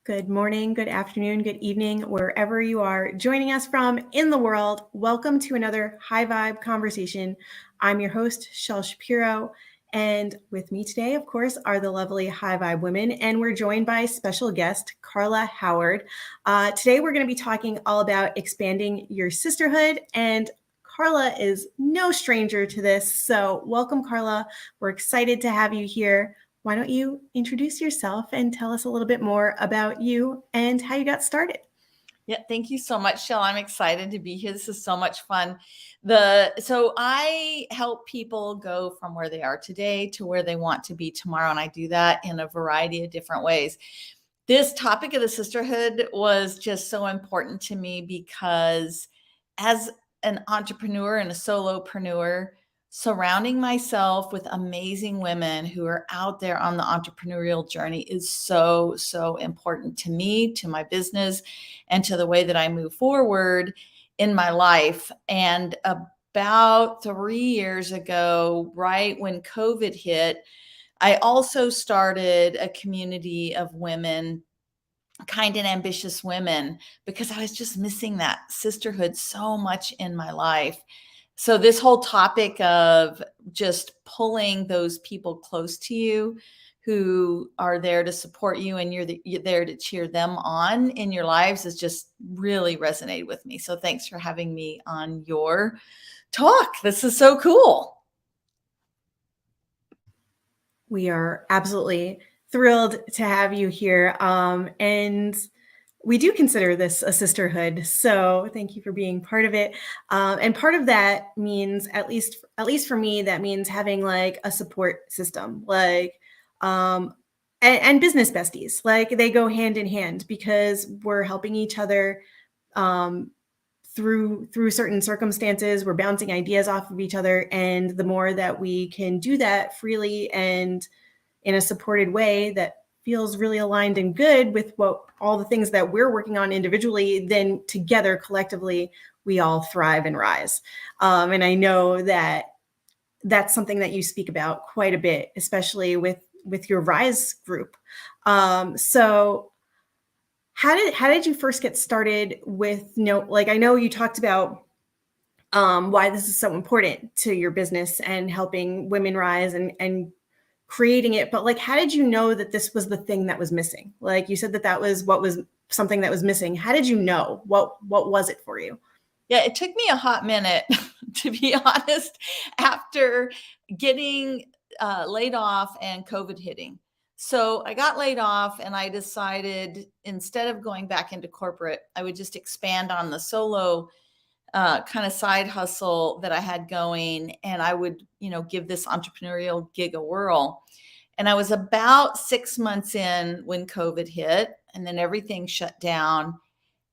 Good morning, good afternoon, good evening, wherever you are joining us from in the world. Welcome to another High Vibe conversation. I'm your host, 𝗖𝗿𝗄, and with me today, of course, are the lovely High Vibe women, and we're joined by special guest, Carla Howard. Today, we're going to be talking all about expanding your sisterhood, and Carla is no stranger to this. So welcome, Carla. We're excited to have you here. Why don't you introduce yourself and tell us a little bit more about you and how you got started? Yeah, thank you so much, 𝗖𝗿. I'm excited to be here. This is so much fun. So I help people go from where they are today to where they want to be tomorrow. And I do that in a variety of different ways. This topic of the sisterhood was just so important to me because as an entrepreneur and a solopreneur, surrounding myself with amazing women who are out there on the entrepreneurial journey is so, so important to me, to my business, and to the way that I move forward in my life. And about 3 years ago, right when COVID hit, I also started a community of women, kind and ambitious women, because I was just missing that sisterhood so much in my life. So this whole topic of just pulling those people close to you who are there to support you and you're there to cheer them on in your lives has just really resonated with me. So thanks for having me on your talk. This is so cool. We are absolutely thrilled to have you here. And we do consider this a sisterhood. So thank you for being part of it. And part of that means, at least for me, that means having like a support system, like, and business besties, like they go hand in hand because we're helping each other through certain circumstances. We're bouncing ideas off of each other. And the more that we can do that freely and in a supported way that feels really aligned and good with what all the things that we're working on individually, then together collectively, we all thrive and rise. And I know that that's something that you speak about quite a bit, especially with your Rise group. So how did you first get started with, like, I know you talked about why this is so important to your business and helping women rise and creating it, but like, how did you know that this was the thing that was missing? Like you said that was what was something that was missing. How did you know? What was it for you? Yeah, it took me a hot minute, to be honest, after getting laid off and COVID hitting. So I got laid off and I decided instead of going back into corporate, I would just expand on the solo kind of side hustle that I had going. And I would, give this entrepreneurial gig a whirl. And I was about 6 months in when COVID hit and then everything shut down.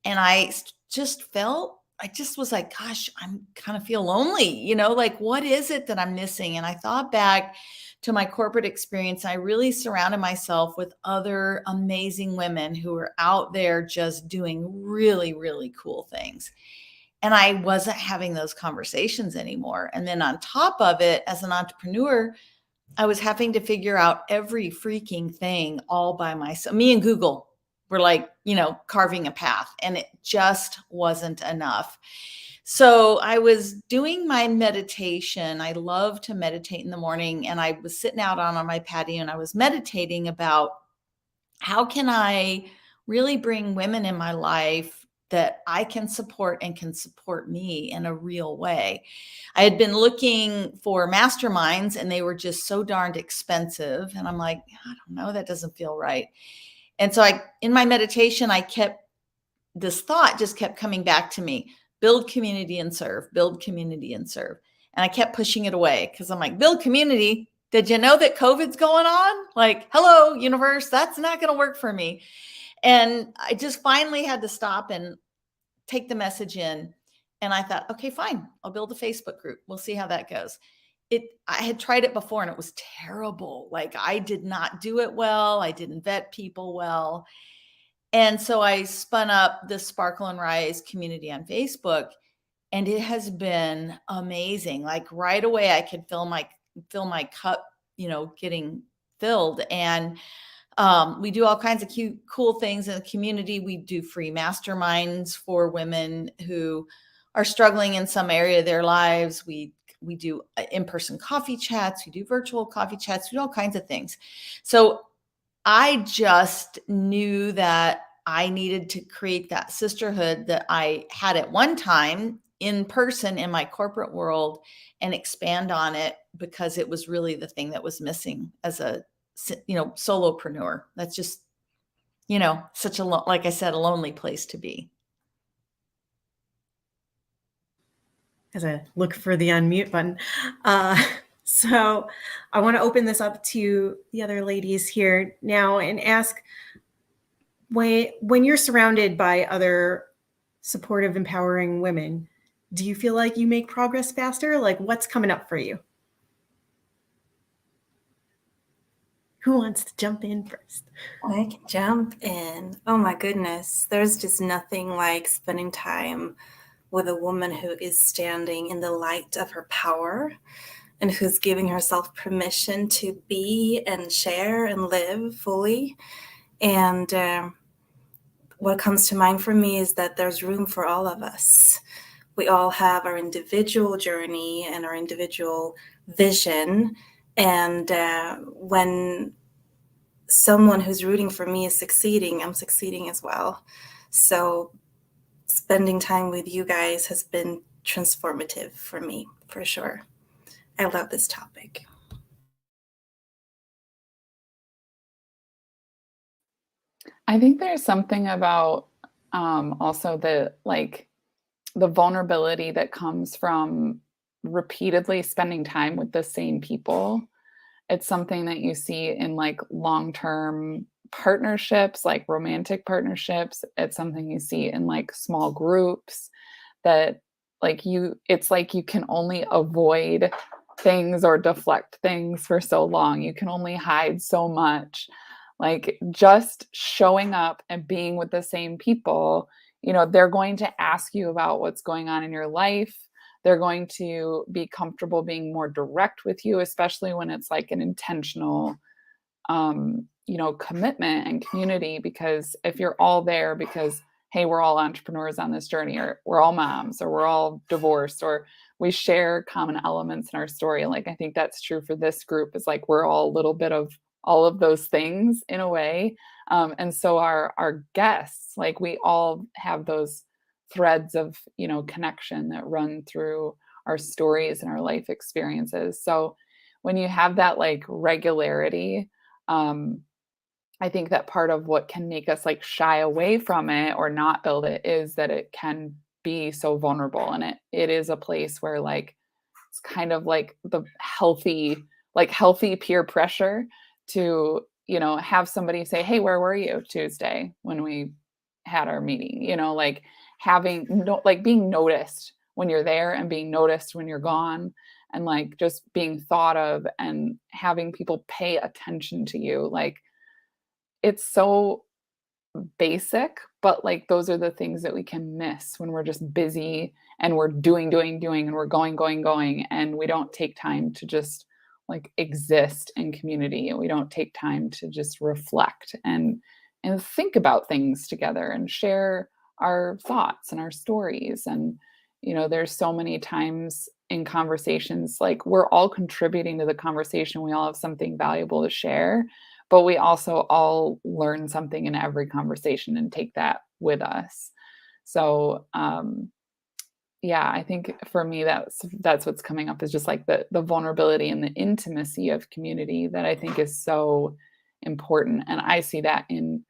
And I just was like, gosh, I'm kind of feel lonely, like what is it that I'm missing? And I thought back to my corporate experience. I really surrounded myself with other amazing women who were out there just doing really, really cool things. And I wasn't having those conversations anymore. And then on top of it, as an entrepreneur, I was having to figure out every freaking thing all by myself. Me and Google were like, carving a path, and it just wasn't enough. So I was doing my meditation. I love to meditate in the morning, and I was sitting out on my patio and I was meditating about how can I really bring women in my life that I can support and can support me in a real way. I had been looking for masterminds and they were just so darned expensive. And I'm like, I don't know, that doesn't feel right. And so in my meditation, this thought just kept coming back to me: build community and serve, build community and serve. And I kept pushing it away because I'm like, build community. Did you know that COVID's going on? Like, hello, universe, that's not going to work for me. And I just finally had to stop and take the message in. And I thought, okay, fine, I'll build a Facebook group. We'll see how that goes. I had tried it before and it was terrible. Like, I did not do it well. I didn't vet people well. And so I spun up the Sparkle and Rise community on Facebook, and it has been amazing. Like, right away, I could feel my cup, getting filled. And We do all kinds of cute, cool things in the community. We do free masterminds for women who are struggling in some area of their lives. We do in-person coffee chats. We do virtual coffee chats. We do all kinds of things. So I just knew that I needed to create that sisterhood that I had at one time in person in my corporate world and expand on it, because it was really the thing that was missing as a, solopreneur. That's just, such a, like I said, a lonely place to be. As I look for the unmute button. So I want to open this up to the other ladies here now and ask, when you're surrounded by other supportive, empowering women, do you feel like you make progress faster? Like, what's coming up for you? Who wants to jump in first? I can jump in. Oh my goodness. There's just nothing like spending time with a woman who is standing in the light of her power and who's giving herself permission to be and share and live fully. And what comes to mind for me is that there's room for all of us. We all have our individual journey and our individual vision. And when someone who's rooting for me is succeeding, I'm succeeding as well. So spending time with you guys has been transformative for me, for sure. I love this topic. I think there's something about also the vulnerability that comes from repeatedly spending time with the same people. It's something that you see in like long-term partnerships, like romantic partnerships. It's something you see in like small groups, that it's like you can only avoid things or deflect things for so long. You can only hide so much. Like just showing up and being with the same people, they're going to ask you about what's going on in your life. They're going to be comfortable being more direct with you, especially when it's like an intentional, commitment and community. Because if you're all there because, hey, we're all entrepreneurs on this journey, or we're all moms, or we're all divorced, or we share common elements in our story. Like, I think that's true for this group, is like, we're all a little bit of all of those things in a way. And so our guests, like, we all have those threads of, connection that run through our stories and our life experiences. So when you have that like regularity, I think that part of what can make us like shy away from it or not build it is that it can be so vulnerable. And it is a place where like, it's kind of like the healthy peer pressure to, have somebody say, hey, where were you Tuesday when we had our meeting? Like being noticed when you're there and being noticed when you're gone, and like just being thought of and having people pay attention to you. Like, it's so basic, but like those are the things that we can miss when we're just busy and we're doing, and we're going, and we don't take time to just like exist in community, and we don't take time to just reflect and think about things together and share our thoughts and our stories. And there's so many times in conversations, like, we're all contributing to the conversation, we all have something valuable to share, but we also all learn something in every conversation and take that with us. So yeah, I think for me, that's what's coming up, is just like the vulnerability and the intimacy of community that I think is so important. And I see that in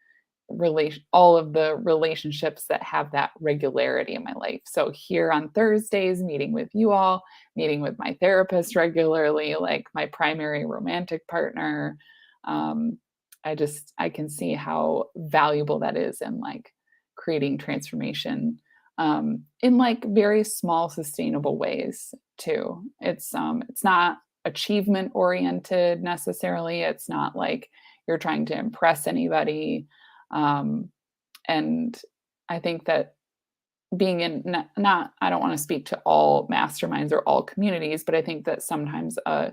all of the relationships that have that regularity in my life. So here on Thursdays, meeting with you all, meeting with my therapist regularly, like my primary romantic partner. I can see how valuable that is in like creating transformation in like very small, sustainable ways too. It's not achievement oriented necessarily. It's not like you're trying to impress anybody. And I think that being in I don't want to speak to all masterminds or all communities, but I think that sometimes a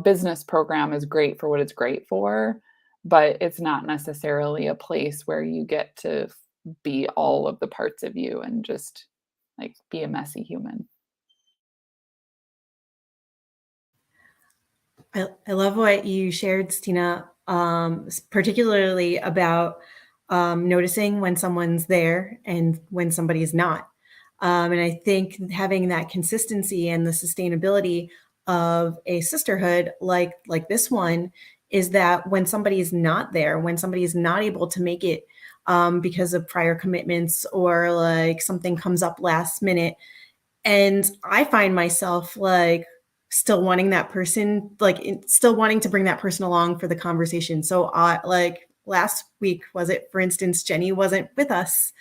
business program is great for what it's great for. but it's not necessarily a place where you get to be all of the parts of you and just like be a messy human. I love what you shared, Stina, particularly about noticing when someone's there and when somebody is not. And I think having that consistency and the sustainability of a sisterhood like this one is that when somebody is not there, when somebody is not able to make it because of prior commitments or like something comes up last minute, and I find myself like still wanting that person, still wanting to bring that person along for the conversation. So like last week, was it, for instance, Jenny wasn't with us.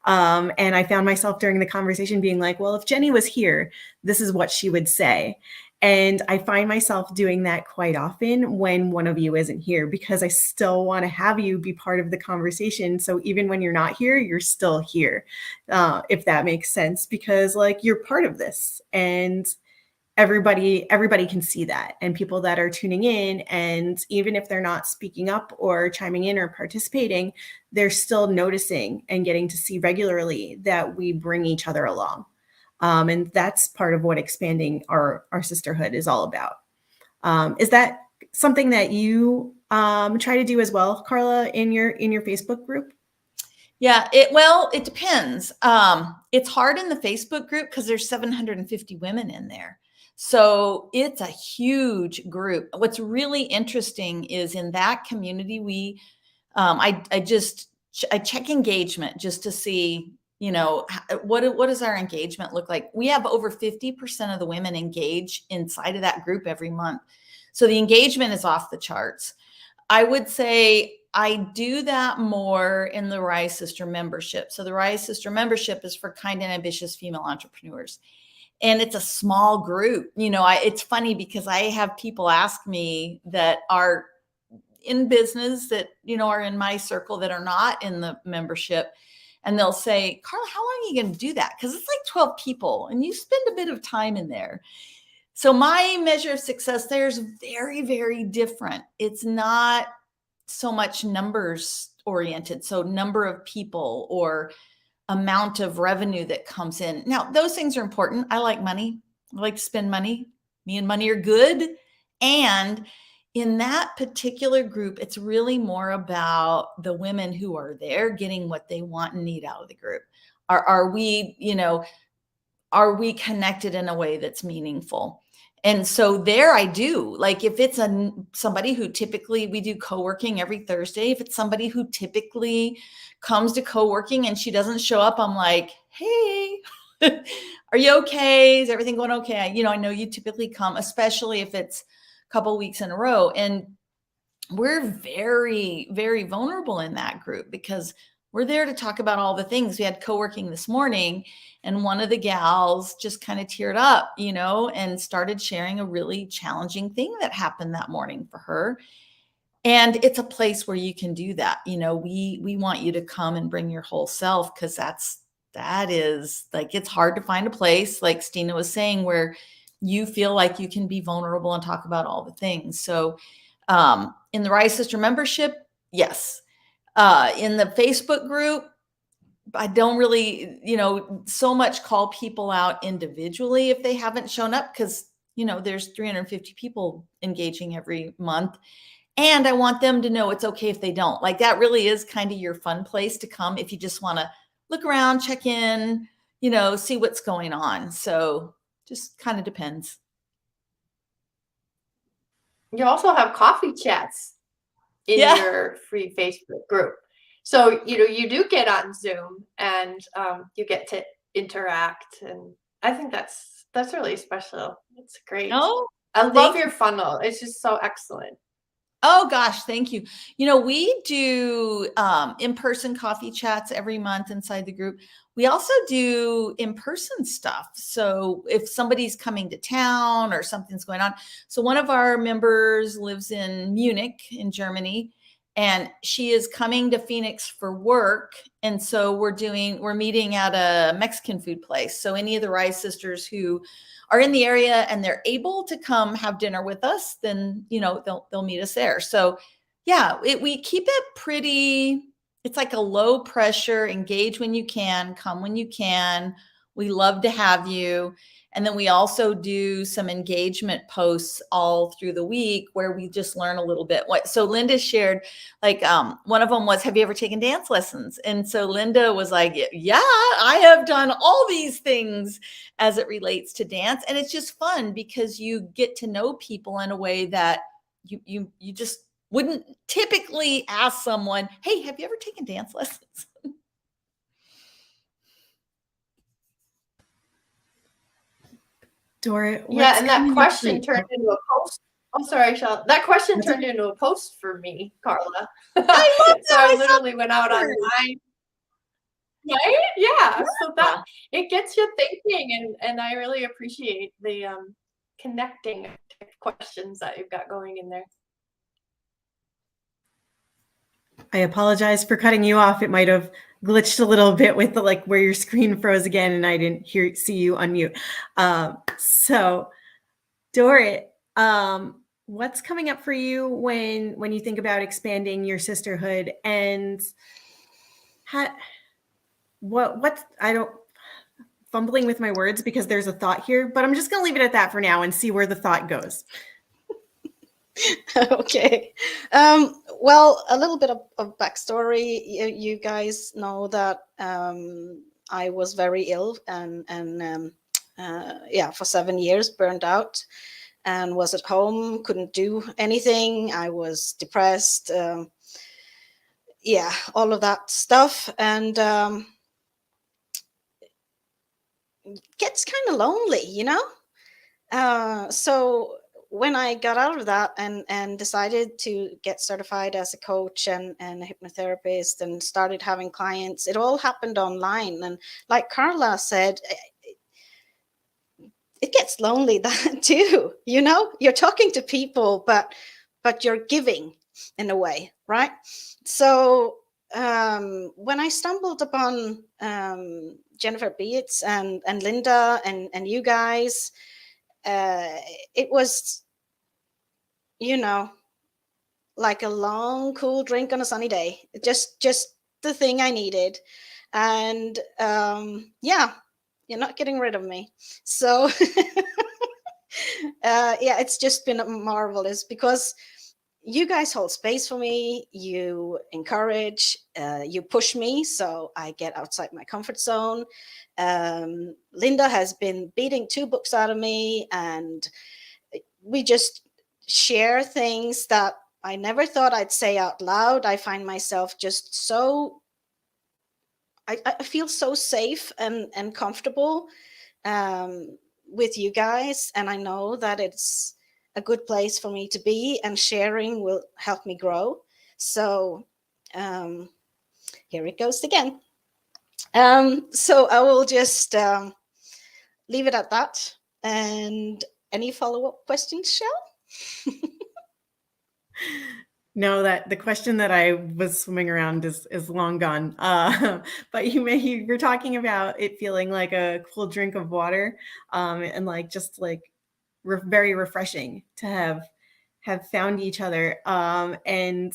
And I found myself during the conversation being like, well, if Jenny was here, this is what she would say. And I find myself doing that quite often when one of you isn't here, because I still want to have you be part of the conversation. So even when you're not here, you're still here, if that makes sense, because like you're part of this, and everybody can see that. And people that are tuning in, and even if they're not speaking up or chiming in or participating, they're still noticing and getting to see regularly that we bring each other along. And that's part of what expanding our sisterhood is all about. Is that something that you try to do as well, Carla, in your Facebook group? Yeah, it depends. It's hard in the Facebook group because there's 750 women in there. So it's a huge group. What's really interesting is in that community, I check engagement just to see, what does our engagement look like? We have over 50% of the women engage inside of that group every month. So the engagement is off the charts. I would say I do that more in the Rise Sister membership. So the Rise Sister membership is for kind and ambitious female entrepreneurs. And it's a small group. It's funny because I have people ask me that are in business that, are in my circle that are not in the membership. And they'll say, Carla, how long are you going to do that? Because it's like 12 people and you spend a bit of time in there. So my measure of success there is very, very different. It's not so much numbers oriented. So number of people or amount of revenue that comes in. Now, those things are important. I like money. I like to spend money. Me and money are good. And in that particular group, it's really more about the women who are there getting what they want and need out of the group. Are we connected in a way that's meaningful? And so there I do, like if it's somebody who typically, we do co-working every Thursday. If it's somebody who typically comes to co-working and she doesn't show up, I'm like, hey, are you okay? Is everything going okay? I know you typically come, especially if it's a couple weeks in a row. And we're very, very vulnerable in that group because we're there to talk about all the things. We had co-working this morning and one of the gals just kind of teared up, and started sharing a really challenging thing that happened that morning for her. And it's a place where you can do that. We want you to come and bring your whole self, because that is like, it's hard to find a place, like Stina was saying, where you feel like you can be vulnerable and talk about all the things. So in the Rise Sister membership, yes. In the Facebook group, I don't really, so much call people out individually if they haven't shown up, because, there's 350 people engaging every month. And I want them to know it's okay if they don't. Like that really is kind of your fun place to come if you just want to look around, check in, see what's going on. So just kind of depends. You also have coffee chats in your free Facebook group. So, you do get on Zoom and you get to interact. And I think that's really special. It's great. Oh, I love your funnel. It's just so excellent. Oh gosh, thank you. We do in-person coffee chats every month inside the group. We also do in-person stuff. So if somebody's coming to town or something's going on. So one of our members lives in Munich in Germany, and she is coming to Phoenix for work. And so we're meeting at a Mexican food place. So any of the Rise Sisters who are in the area and they're able to come have dinner with us, then, they'll meet us there. So Yeah, we keep it pretty, it's like a low pressure, engage when you can, come when you can. We love to have you. And then we also do some engagement posts all through the week where we just learn a little bit. So Linda shared, like, one of them was, have you ever taken dance lessons? And so Linda was like, yeah, I have done all these things as it relates to dance. And it's just fun because you get to know people in a way that you just wouldn't typically ask someone, hey, have you ever taken dance lessons? Dora, Yeah, and that coming up question for- turned into a post. Oh, sorry, Sean. That question turned into a post for me, Carla. I love So that. I I saw literally went out yours. online. Right? Yeah. So that it gets you thinking, and I really appreciate the connecting questions that you've got going in there. I apologize for cutting you off. It might have glitched a little bit with the like where your screen froze again, and I didn't see you unmute. So, Dorit, what's coming up for you when you think about expanding your sisterhood, and what I don't fumbling with my words because there's a thought here, but I'm just gonna leave it at that for now and see where the thought goes. Okay. Well, a little bit of backstory. You guys know that I was very ill and yeah, for 7 years, burned out, and was at home, couldn't do anything. I was depressed. Yeah, all of that stuff, and it gets kind of lonely, you know. So when I got out of that and decided to get certified as a coach and a hypnotherapist and started having clients, it all happened online. And like Carla said, it gets lonely that too. You know, you're talking to people, but you're giving in a way, right? So when I stumbled upon Jennifer Beets and Linda and you guys, it was, you know, like a long, cool drink on a sunny day. Just the thing I needed. And yeah, you're not getting rid of me. So yeah, it's just been marvelous because you guys hold space for me. You encourage, you push me so I get outside my comfort zone. Linda has been beating 2 books out of me, and we just share things that I never thought I'd say out loud. I find myself just so, I feel so safe and comfortable with you guys. And I know that it's a good place for me to be, and sharing will help me grow. So here it goes again. So I will just leave it at that. And any follow-up questions, Shell? No, that the question that I was swimming around is long gone. But you're talking about it feeling like a cool drink of water, and like just like very refreshing to have found each other. And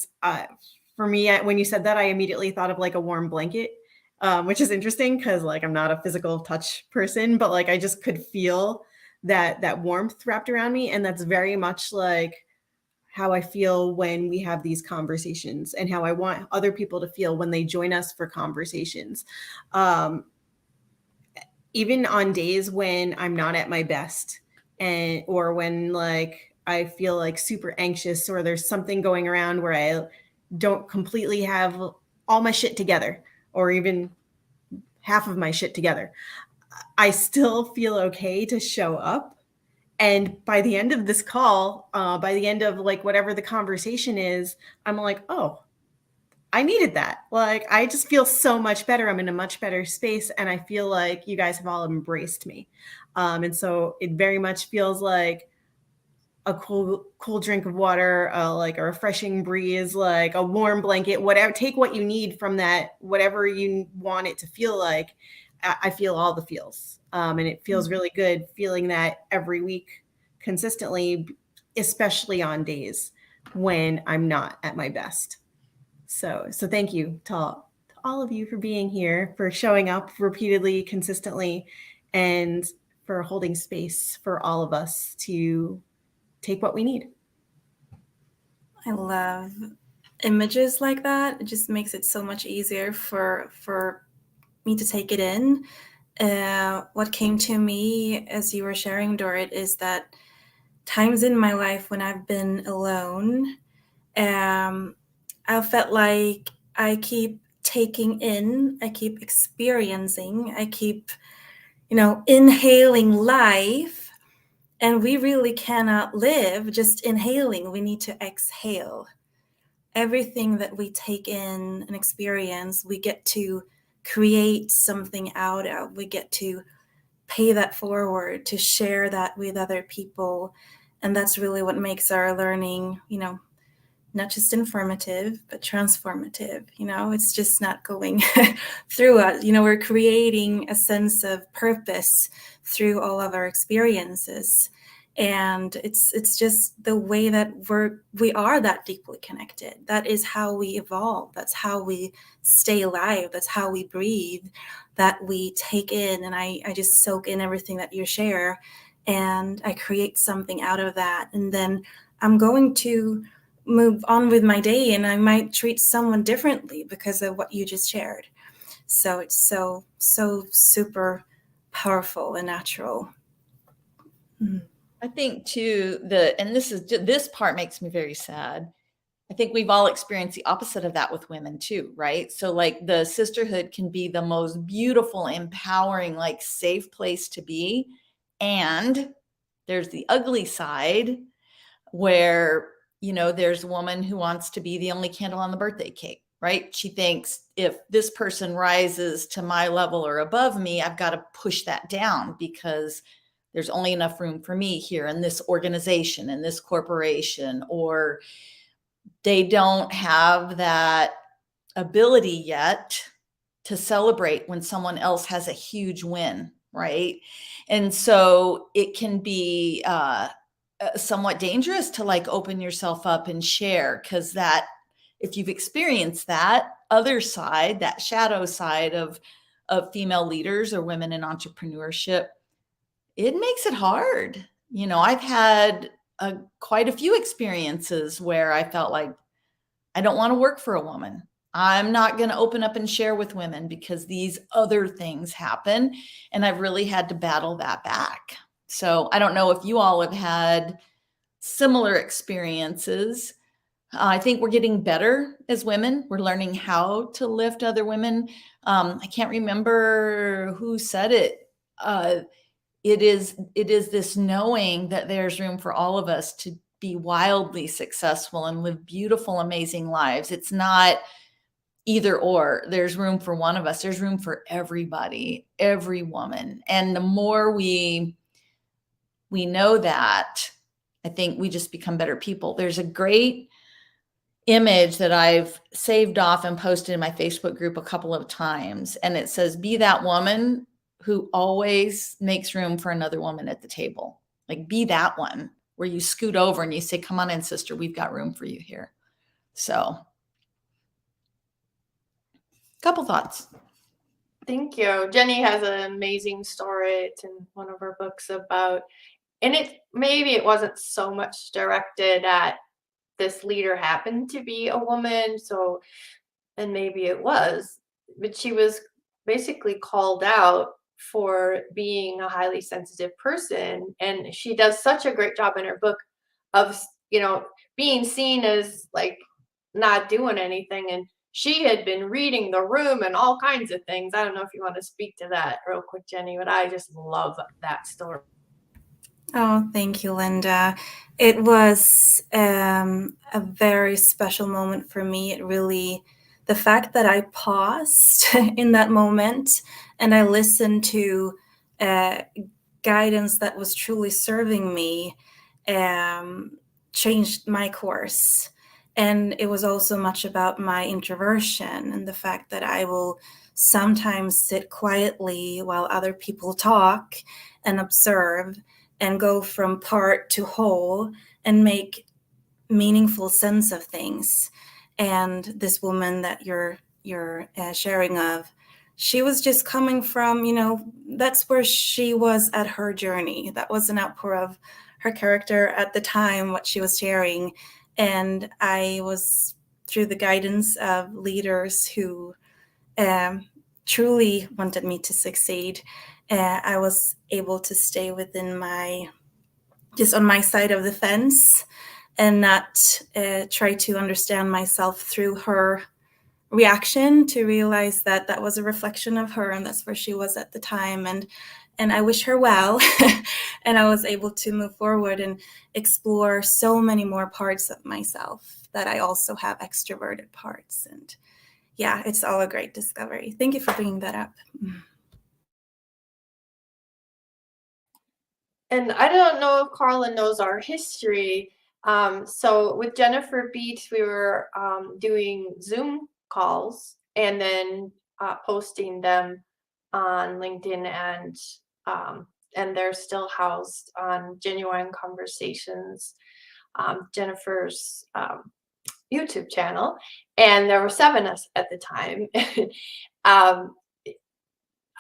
for me, when you said that, I immediately thought of like a warm blanket, which is interesting because like I'm not a physical touch person, but like I just could feel that warmth wrapped around me, and that's very much like how I feel when we have these conversations, and how I want other people to feel when they join us for conversations. Even on days when I'm not at my best, or when like I feel like super anxious, or there's something going around where I don't completely have all my shit together, or even half of my shit together, I still feel okay to show up. And by the end of this call, by the end of like whatever the conversation is, I'm like, oh, I needed that. Like, I just feel so much better. I'm in a much better space. And I feel like you guys have all embraced me. And so it very much feels like a cool drink of water, like a refreshing breeze, like a warm blanket, whatever. Take what you need from that, whatever you want it to feel like. I feel all the feels. And it feels really good feeling that every week consistently, especially on days when I'm not at my best. So thank you to all of you for being here, for showing up repeatedly, consistently, and for holding space for all of us to take what we need. I love images like that. It just makes it so much easier for me to take it in. What came to me as you were sharing, Dorrit, is that times in my life when I've been alone, I felt like I keep taking in, I keep experiencing, I keep, inhaling life. And we really cannot live just inhaling. We need to exhale. Everything that we take in and experience, we get to create something out of. We get to pay that forward, to share that with other people. And that's really what makes our learning, not just informative, but transformative. It's just not going through us. We're creating a sense of purpose through all of our experiences. And it's just the way that we are that deeply connected. That is how we evolve. That's how we stay alive. That's how we breathe, that we take in. And I just soak in everything that you share, and I create something out of that. And then I'm going to move on with my day, and I might treat someone differently because of what you just shared. So it's so super powerful and natural. I think too, this part makes me very sad. I think we've all experienced the opposite of that with women too, right? So like the sisterhood can be the most beautiful, empowering, like safe place to be. And there's the ugly side where, there's a woman who wants to be the only candle on the birthday cake, right? She thinks if this person rises to my level or above me, I've got to push that down because there's only enough room for me here in this organization, in this corporation, or they don't have that ability yet to celebrate when someone else has a huge win, right? And so it can be somewhat dangerous to like open yourself up and share, because that, if you've experienced that other side, that shadow side of female leaders or women in entrepreneurship, it makes it hard. I've had quite a few experiences where I felt like I don't want to work for a woman. I'm not going to open up and share with women because these other things happen. And I've really had to battle that back. So I don't know if you all have had similar experiences. I think we're getting better as women. We're learning how to lift other women. I can't remember who said it. It is this knowing that there's room for all of us to be wildly successful and live beautiful, amazing lives. It's not either or. There's room for one of us. There's room for everybody, every woman. And the more we know that, I think we just become better people. There's a great image that I've saved off and posted in my Facebook group a couple of times. And it says, be that woman who always makes room for another woman at the table. Like, be that one where you scoot over and you say, come on in, sister, we've got room for you here. So, couple thoughts. Thank you. Jenny has an amazing story. It's in one of her books about, and maybe it wasn't so much directed at this leader happened to be a woman. So, and maybe it was, but she was basically called out for being a highly sensitive person. And she does such a great job in her book of, being seen as like not doing anything. And she had been reading the room and all kinds of things. I don't know if you want to speak to that real quick, Jenny, but I just love that story. Oh, thank you, Linda. It was a very special moment for me. The fact that I paused in that moment and I listened to guidance that was truly serving me changed my course. And it was also much about my introversion and the fact that I will sometimes sit quietly while other people talk and observe and go from part to whole and make meaningful sense of things. And this woman that you're sharing of, she was just coming from, that's where she was at her journey. That was an outpour of her character at the time, what she was sharing. And I was, through the guidance of leaders who truly wanted me to succeed, I was able to stay within just on my side of the fence, and not try to understand myself through her reaction, to realize that that was a reflection of her, and that's where she was at the time. And I wish her well. And I was able to move forward and explore so many more parts of myself, that I also have extroverted parts. And yeah, it's all a great discovery. Thank you for bringing that up. And I don't know if Carla knows our history. So with Jennifer Beach, we were doing Zoom calls and then posting them on LinkedIn, and they're still housed on Genuine Conversations, Jennifer's YouTube channel. And there were 7 of us at the time.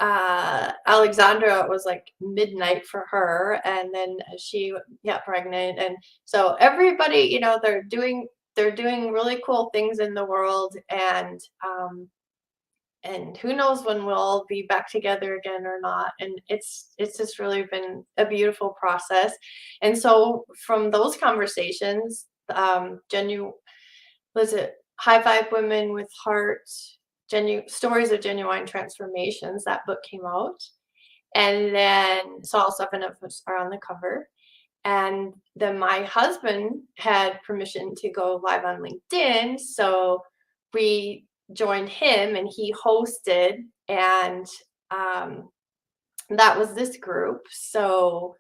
Alexandra, it was like midnight for her, and then she got pregnant, and so everybody, they're doing really cool things in the world, and who knows when we'll all be back together again or not. And it's just really been a beautiful process. And so from those conversations, was it High Five Women with Heart, Stories of Genuine Transformations, that book came out. And then, so all 7 of us are on the cover. And then my husband had permission to go live on LinkedIn, so we joined him and he hosted, and that was this group. So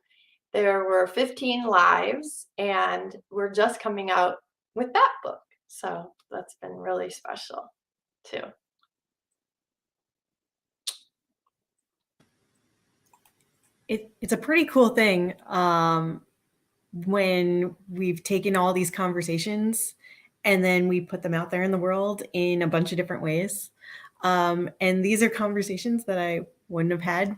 there were 15 lives, and we're just coming out with that book. So that's been really special too. It's a pretty cool thing when we've taken all these conversations and then we put them out there in the world in a bunch of different ways. And these are conversations that I wouldn't have had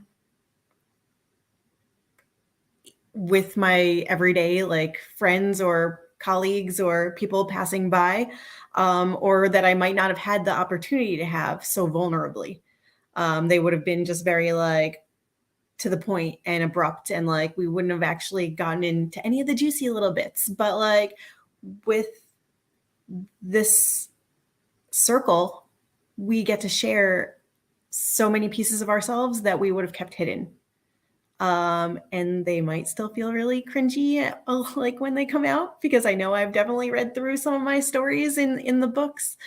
with my everyday, like, friends or colleagues or people passing by, or that I might not have had the opportunity to have so vulnerably. They would have been just very, like, to the point and abrupt, and like we wouldn't have actually gotten into any of the juicy little bits. But like with this circle, we get to share so many pieces of ourselves that we would have kept hidden. And they might still feel really cringy, like when they come out, because I know I've definitely read through some of my stories in the books,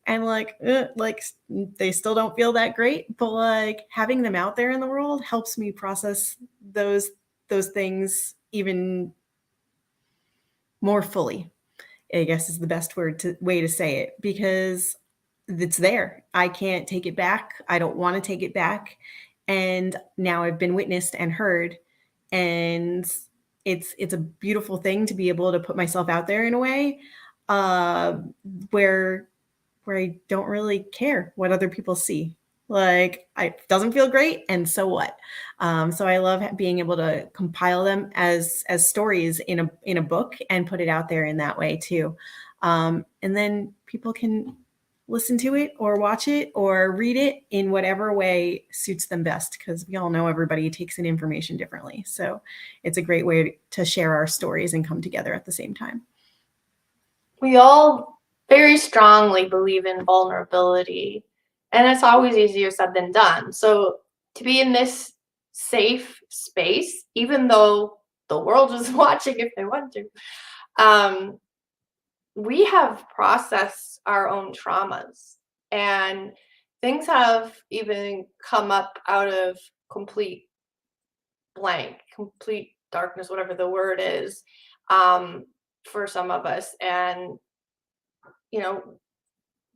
and like they still don't feel that great. But like having them out there in the world helps me process those things even more fully, I guess is the best way to say it, because it's there. I can't take it back. I don't want to take it back. And now I've been witnessed and heard, and it's a beautiful thing to be able to put myself out there in a way where I don't really care what other people see. Like, it doesn't feel great, and so what? So I love being able to compile them as stories in a book and put it out there in that way too. And then people can listen to it or watch it or read it in whatever way suits them best, because we all know everybody takes in information differently. So it's a great way to share our stories and come together at the same time. We all very strongly believe in vulnerability, and it's always easier said than done. So to be in this safe space, even though the world is watching if they want to, we have processed our own traumas, and things have even come up out of complete blank, complete darkness, whatever the word is, for some of us. And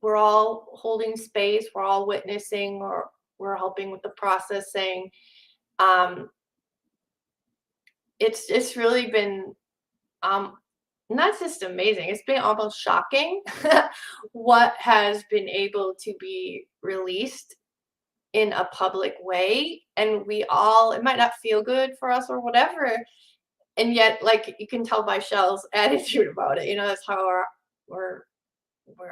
we're all holding space, we're all witnessing, or we're helping with the processing. It's really been And that's just amazing. It's been almost shocking what has been able to be released in a public way. And we all, it might not feel good for us or whatever. And yet, like, you can tell by Shell's attitude about it, that's how we're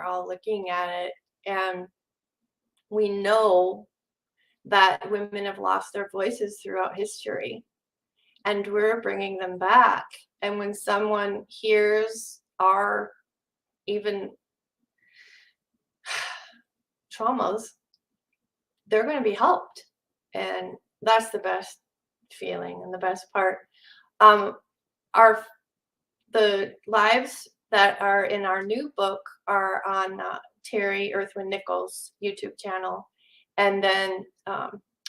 all looking at it. And we know that women have lost their voices throughout history, and we're bringing them back. And when someone hears our even traumas, they're going to be helped. And that's the best feeling and the best part. The lives that are in our new book are on 𝗖𝗿𝗋𝗛 YouTube channel. And then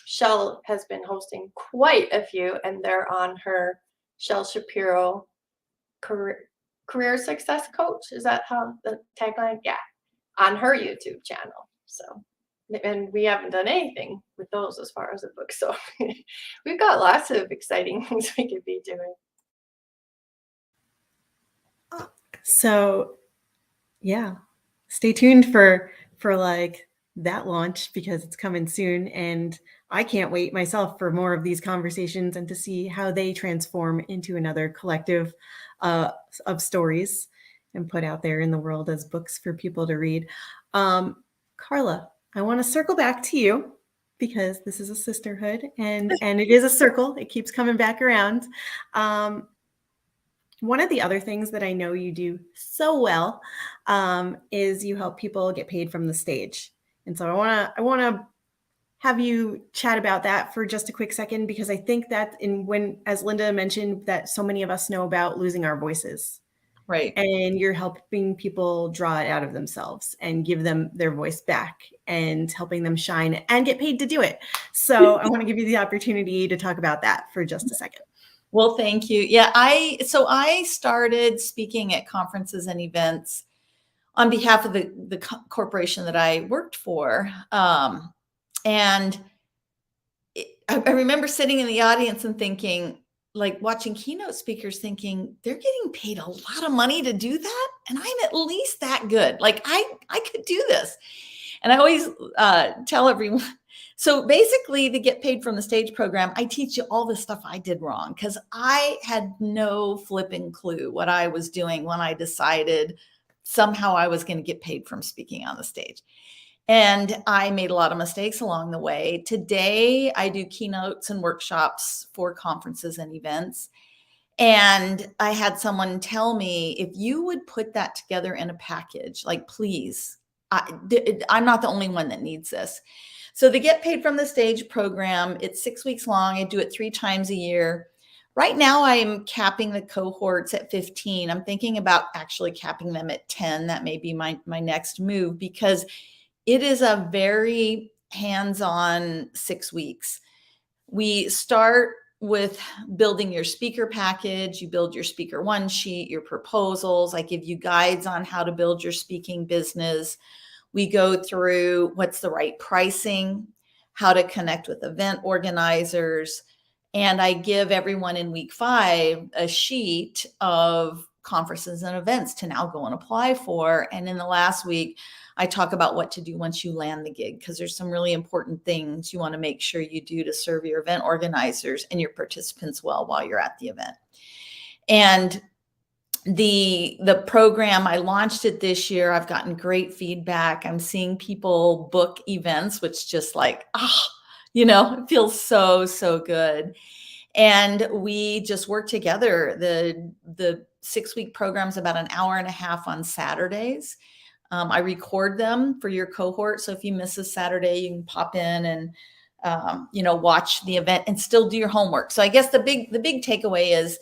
Shell has been hosting quite a few, and they're on her 𝗖𝗿𝗋 career success coach. Is that how the tagline? Yeah, on her YouTube channel. So, and we haven't done anything with those as far as the book. So we've got lots of exciting things we could be doing. So yeah, stay tuned for like that launch, because it's coming soon. And I can't wait myself for more of these conversations and to see how they transform into another collective of stories and put out there in the world as books for people to read. Carla, I want to circle back to you, because this is a sisterhood and it is a circle. It keeps coming back around. One of the other things that I know you do so well is you help people get paid from the stage. And so I want to have you chat about that for just a quick second, because I think that as Linda mentioned, that so many of us know about losing our voices. Right. And you're helping people draw it out of themselves and give them their voice back and helping them shine and get paid to do it. So I want to give you the opportunity to talk about that for just a second. Well, thank you. Yeah, I started speaking at conferences and events on behalf of the corporation that I worked for. And I remember sitting in the audience and thinking, like, watching keynote speakers, thinking they're getting paid a lot of money to do that. And I'm at least that good. Like, I could do this. And I always tell everyone, so basically the Get Paid from the Stage program, I teach you all the stuff I did wrong, because I had no flipping clue what I was doing when I decided somehow I was going to get paid from speaking on the stage. And I made a lot of mistakes along the way. Today, I do keynotes and workshops for conferences and events. And I had someone tell me, if you would put that together in a package, like, please, I'm not the only one that needs this. So the Get Paid from the Stage program, it's 6 weeks long. I do it 3 times a year. Right now, I'm capping the cohorts at 15. I'm thinking about actually capping them at 10. That may be my next move, because it is a very hands-on 6 weeks. We start with building your speaker package. You build your speaker one sheet, your proposals. I give you guides on how to build your speaking business. We go through what's the right pricing, how to connect with event organizers. And I give everyone in week 5 a sheet of conferences and events to now go and apply for. And in the last week, I talk about what to do once you land the gig, because there's some really important things you want to make sure you do to serve your event organizers and your participants well while you're at the event. And the program, I launched it this year. I've gotten great feedback. I'm seeing people book events, which just like, it feels so, so good. And we just work together. The 6-week program is about an hour and a half on Saturdays. I record them for your cohort. So if you miss a Saturday, you can pop in and, watch the event and still do your homework. So I guess the big takeaway is,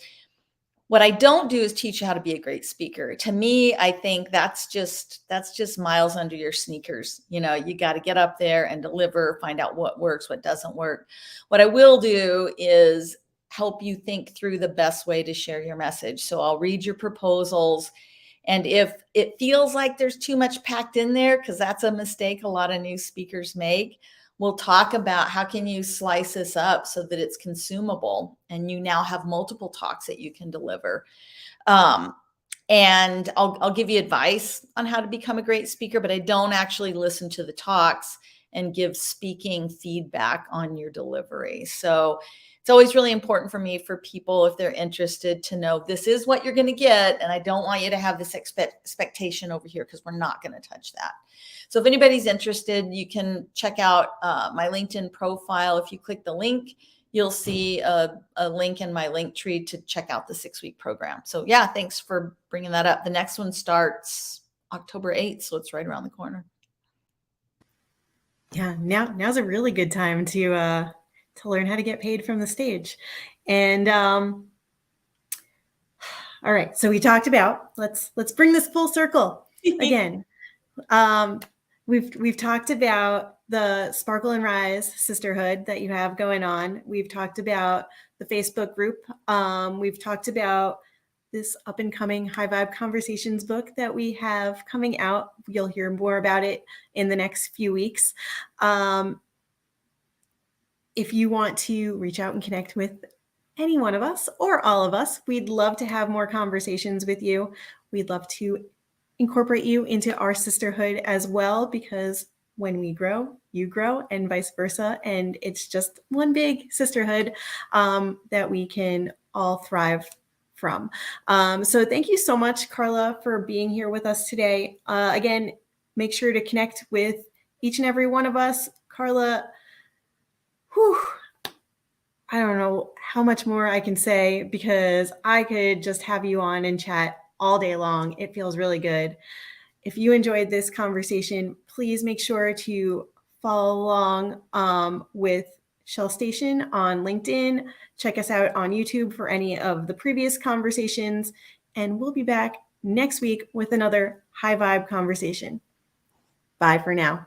what I don't do is teach you how to be a great speaker. To me, I think that's just miles under your sneakers. You got to get up there and deliver, find out what works, what doesn't work. What I will do is help you think through the best way to share your message. So I'll read your proposals. And if it feels like there's too much packed in there, because that's a mistake a lot of new speakers make, we'll talk about how can you slice this up so that it's consumable and you now have multiple talks that you can deliver. And I'll give you advice on how to become a great speaker, but I don't actually listen to the talks and give speaking feedback on your delivery. So it's always really important for me, for people, if they're interested, to know this is what you're going to get. And I don't want you to have this expectation over here, because we're not going to touch that. So if anybody's interested, you can check out my LinkedIn profile. If you click the link, you'll see a link in my link tree to check out the 6-week program. So yeah, thanks for bringing that up. The next one starts October 8th, so it's right around the corner. Yeah, now's a really good time to learn how to get paid from the stage. And all right, so we talked about, let's bring this full circle again. We've talked about the Sparkle and Rise Sisterhood that you have going on. We've talked about the Facebook group. We've talked about this up and coming High Vibe Conversations book that we have coming out. You'll hear more about it in the next few weeks. If you want to reach out and connect with any one of us or all of us, we'd love to have more conversations with you. We'd love to incorporate you into our sisterhood as well, because when we grow, you grow, and vice versa. And it's just one big sisterhood that we can all thrive from. So thank you so much, Carla, for being here with us today. Again, make sure to connect with each and every one of us. Carla, I don't know how much more I can say, because I could just have you on and chat all day long. It feels really good. If you enjoyed this conversation, please make sure to follow along with Shell Station on LinkedIn. Check us out on YouTube for any of the previous conversations, and we'll be back next week with another High Vibe conversation. Bye for now.